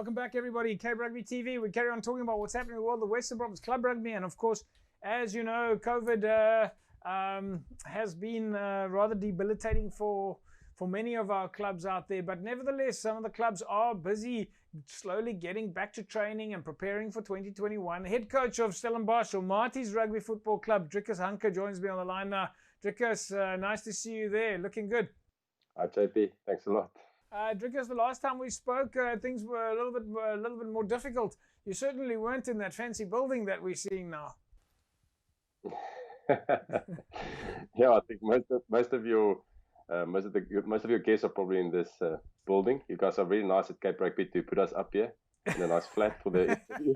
Welcome back, everybody. Rugby TV. We carry on talking about what's happening in the world of Western Province Club Rugby. And of course, as you know, COVID has been rather debilitating for many of our clubs out there. But nevertheless, some of the clubs are busy slowly getting back to training and preparing for 2021. Head coach of Stellenbosch, or Marty's Rugby Football Club, Drikus Hancke, joins me on the line now. Drikus, nice to see you there. Looking good. Hi, JP. Thanks a lot. Drikus, the last time we spoke, things were a little bit more difficult. You certainly weren't in that fancy building that we're seeing now. Yeah, I think most of your guests are probably in this building. You guys are really nice at Cape Rugby to put us up here in a nice flat for the interview.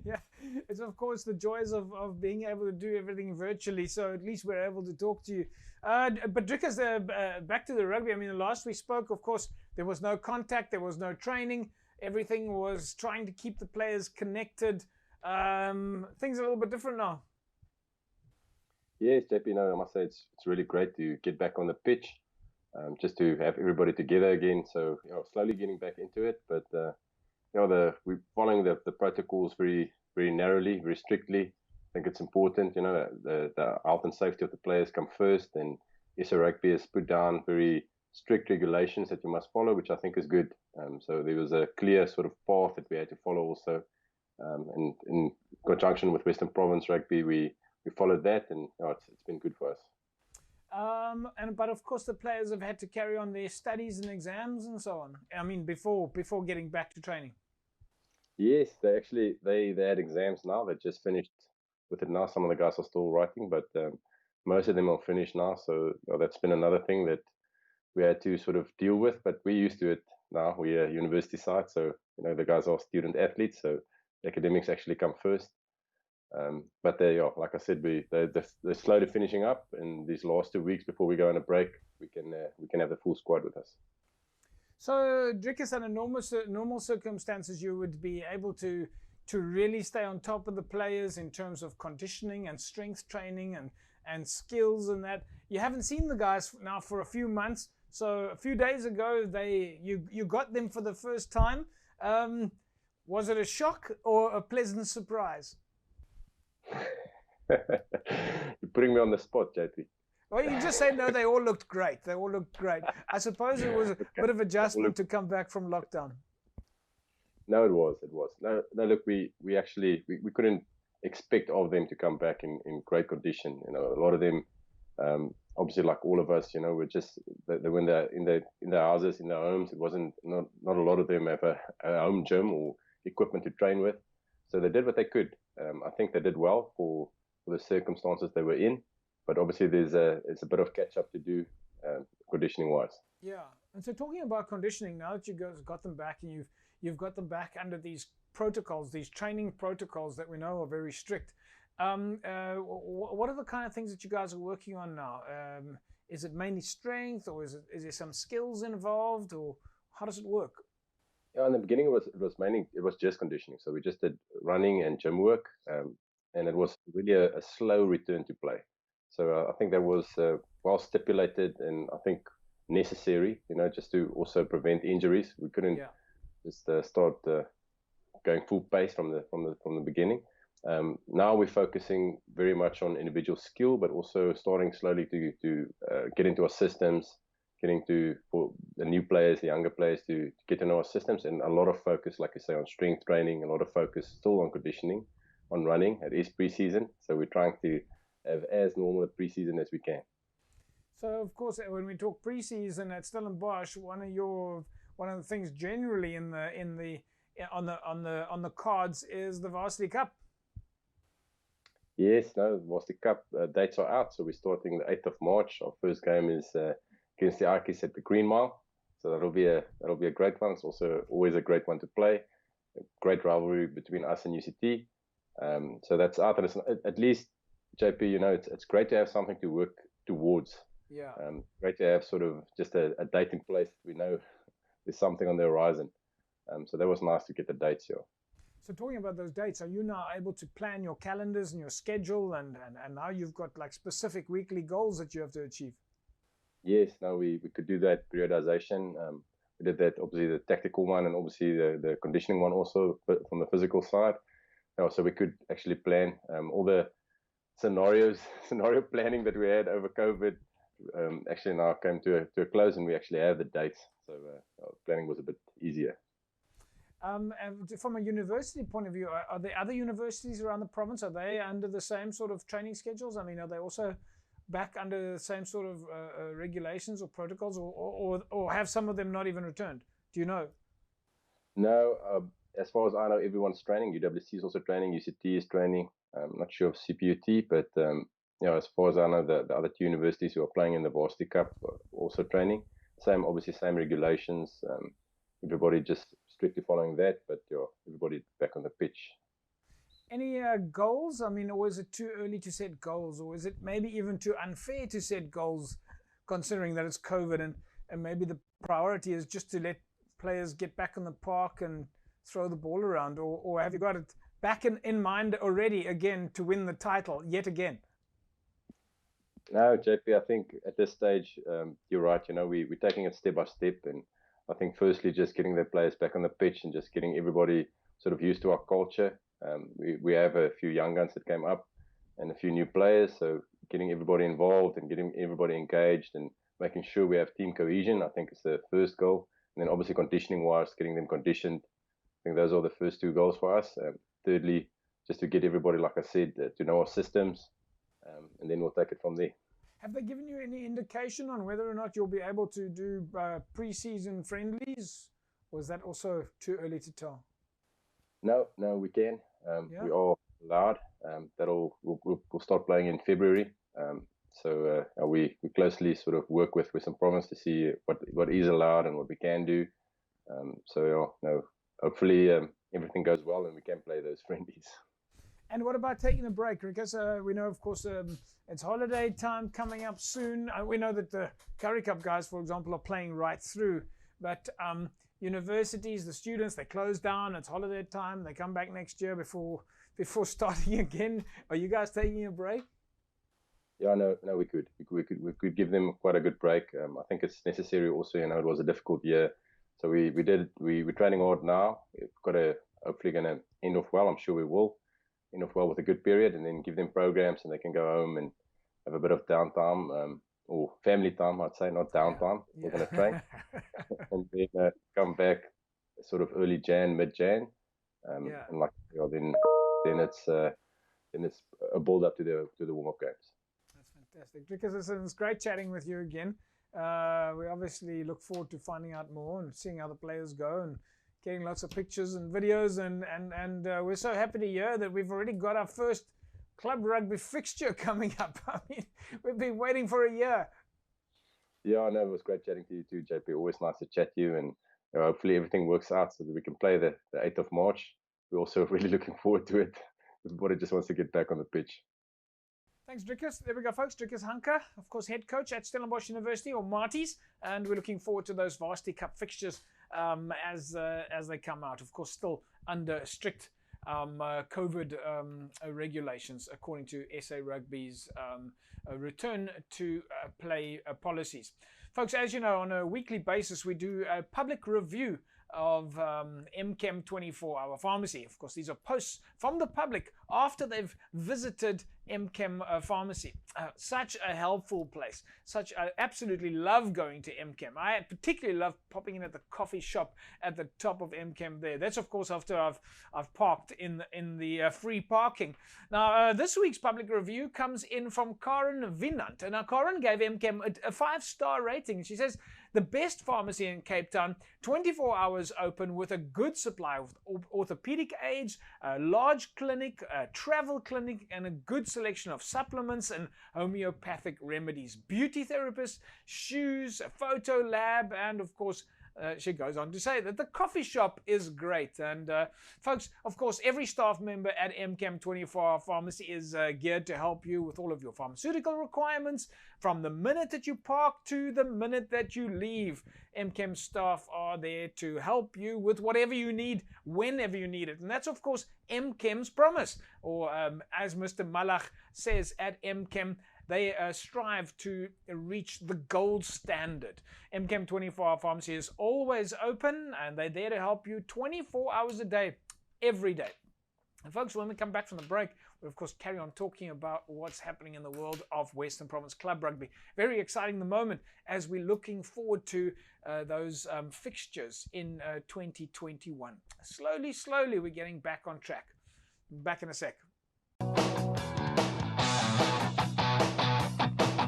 Yeah, it's of course the joys of being able to do everything virtually, so at least we're able to talk to you. But Drikus, back to the rugby. I mean, the last we spoke, of course, there was no contact, there was no training. Everything was trying to keep the players connected. Things are a little bit different now. Yes, JP, no, I must say it's really great to get back on the pitch, just to have everybody together again. So, slowly getting back into it, but we're following the protocols very narrowly, very strictly. I think it's important, the health and safety of the players come first, and SA Rugby has put down very strict regulations that you must follow, which I think is good. So there was a clear sort of path that we had to follow also, and in conjunction with Western Province Rugby, we followed that, and it's been good for us. But of course the players have had to carry on their studies and exams and so on. I mean, before getting back to training. Yes, they had exams now. They just finished with it now. Some of the guys are still writing, but most of them are finished now. So that's been another thing that we had to sort of deal with. But we're used to it now. We're a university side, so the guys are student athletes, so academics actually come first. But like I said, they're slowly finishing up. In these last 2 weeks before we go on a break, we can have the full squad with us. So, Drikus, under normal circumstances, you would be able to really stay on top of the players in terms of conditioning and strength training and skills and that. You haven't seen the guys now for a few months. So a few days ago, you got them for the first time. Was it a shock or a pleasant surprise? You're putting me on the spot, JP. Well, you can just say, no, they all looked great. They all looked great. I suppose it was a bit of adjustment to come back from lockdown. No, it was. No, look, we couldn't expect of them to come back in great condition. A lot of them, obviously, like all of us, were just they were in their houses, in their homes. It wasn't not a lot of them have a home gym or equipment to train with, so they did what they could. I think they did well for the circumstances they were in, but obviously it's a bit of catch up to do, conditioning wise. Yeah, and so talking about conditioning, now that you guys got them back and you've got them back under these protocols, these training protocols that we know are very strict. What are the kind of things that you guys are working on now? Is it mainly strength, or is there some skills involved, or how does it work? Yeah, in the beginning it was just conditioning. So we just did running and gym work, and it was really a slow return to play. So I think that was well stipulated, and I think necessary, just to also prevent injuries. We couldn't just start going full pace from the beginning. Now we're focusing very much on individual skill, but also starting slowly to get into our systems, for the new players, the younger players, to get to know our systems, and a lot of focus, like I say, on strength training, a lot of focus still on conditioning, on running. It is pre-season, so we're trying to have as normal a pre-season as we can. So of course, when we talk pre-season at Stellenbosch, one of the things generally on the cards is the Varsity Cup. Yes, the Varsity Cup dates are out, so we're starting the 8th of March. Our first game is against the Arkies at the Green Mile, so that'll be a great one. It's also always a great one to play. A great rivalry between us and UCT. So that's out, and it's, at least, JP, it's great to have something to work towards. Yeah. Great to have sort of just a date in place. We know there's something on the horizon. So that was nice to get the dates here. So talking about those dates, are you now able to plan your calendars and your schedule, and now you've got like specific weekly goals that you have to achieve? Yes, now we could do that periodization. We did that, obviously the tactical one and obviously the conditioning one also from the physical side. So we could actually plan all the scenario planning that we had over COVID. Actually now came to a close, and we actually have the dates. So planning was a bit easier. And from a university point of view, are there other universities around the province? Are they under the same sort of training schedules? I mean, are they also back under the same sort of regulations or protocols, or have some of them not even returned? Do you know? No, as far as I know, everyone's training. UWC is also training. UCT is training. I'm not sure of CPUT, but as far as I know, the other two universities who are playing in the Varsity Cup are also training. Obviously same regulations. Everybody just strictly following that, but everybody back on the pitch. Any goals? I mean, or is it too early to set goals, or is it maybe even too unfair to set goals, considering that it's COVID and maybe the priority is just to let players get back on the park and throw the ball around, or have you got it back in mind already again to win the title yet again? No, JP, I think at this stage, you're right. We're taking it step by step, and I think firstly just getting the players back on the pitch and just getting everybody sort of used to our culture. We have a few young guns that came up and a few new players, so getting everybody involved and getting everybody engaged and making sure we have team cohesion, I think is the first goal. And then obviously conditioning wise, getting them conditioned. I think those are the first two goals for us. Thirdly, just to get everybody, like I said, to know our systems, and then we'll take it from there. Have they given you any indication on whether or not you'll be able to do pre-season friendlies, or is that also too early to tell? No, we can. We are allowed. We'll start playing in February. So we closely sort of work with some province to see what is allowed and what we can do. Hopefully everything goes well and we can play those friendlies. And what about taking a break? Because we know, of course, it's holiday time coming up soon. We know that the Currie Cup guys, for example, are playing right through. But universities, the students, they close down. It's holiday time. They come back next year before starting again. Are you guys taking a break? Yeah, no, we could give them quite a good break. I think it's necessary. Also, it was a difficult year, so we're training hard now. We've hopefully going to end off well. I'm sure we will. Enough well with a good period, and then give them programs and they can go home and have a bit of downtime or family time, I'd say, not downtime. We're going to train and then come back sort of early mid-Jan, and then it's a build up to the warm-up games. That's fantastic, because it's great chatting with you again. We obviously look forward to finding out more and seeing how the players go and getting lots of pictures and videos, and we're so happy to hear that we've already got our first club rugby fixture coming up. I mean, we've been waiting for a year. Yeah, I know. It was great chatting to you too, JP. Always nice to chat to you, and hopefully everything works out so that we can play the 8th of March. We're also really looking forward to it. Everybody just wants to get back on the pitch. Thanks, Drikus. There we go, folks. Drikus Hancke, of course, head coach at Stellenbosch University, or Marties, and we're looking forward to those Varsity Cup fixtures as they come out. Of course, still under strict COVID regulations, according to SA Rugby's return to play policies. Folks, as you know, on a weekly basis, we do a public review of MChem24, our pharmacy. Of course, these are posts from the public after they've visited MChem Pharmacy. Such a helpful place. I absolutely love going to MChem. I particularly love popping in at the coffee shop at the top of MChem there. That's, of course, after I've parked in the free parking. Now, this week's public review comes in from Karen Vinant. And now, Karen gave MChem a 5-star rating. She says, the best pharmacy in Cape Town, 24 hours open with a good supply of orthopedic aids, a large clinic, a travel clinic, and a good selection of supplements and homeopathic remedies, beauty therapists, shoes, a photo lab, and of course, she goes on to say that the coffee shop is great. And folks, of course, every staff member at MChem 24-hour Pharmacy is geared to help you with all of your pharmaceutical requirements from the minute that you park to the minute that you leave. MChem staff are there to help you with whatever you need, whenever you need it. And that's, of course, MChem's promise. Or as Mr. Malach says at MChem, They strive to reach the gold standard. MCAM 24-hour pharmacy is always open, and they're there to help you 24 hours a day, every day. And folks, when we come back from the break, we of course carry on talking about what's happening in the world of Western Province Club Rugby. Very exciting the moment as we're looking forward to those fixtures in 2021. Slowly, we're getting back on track. Back in a sec.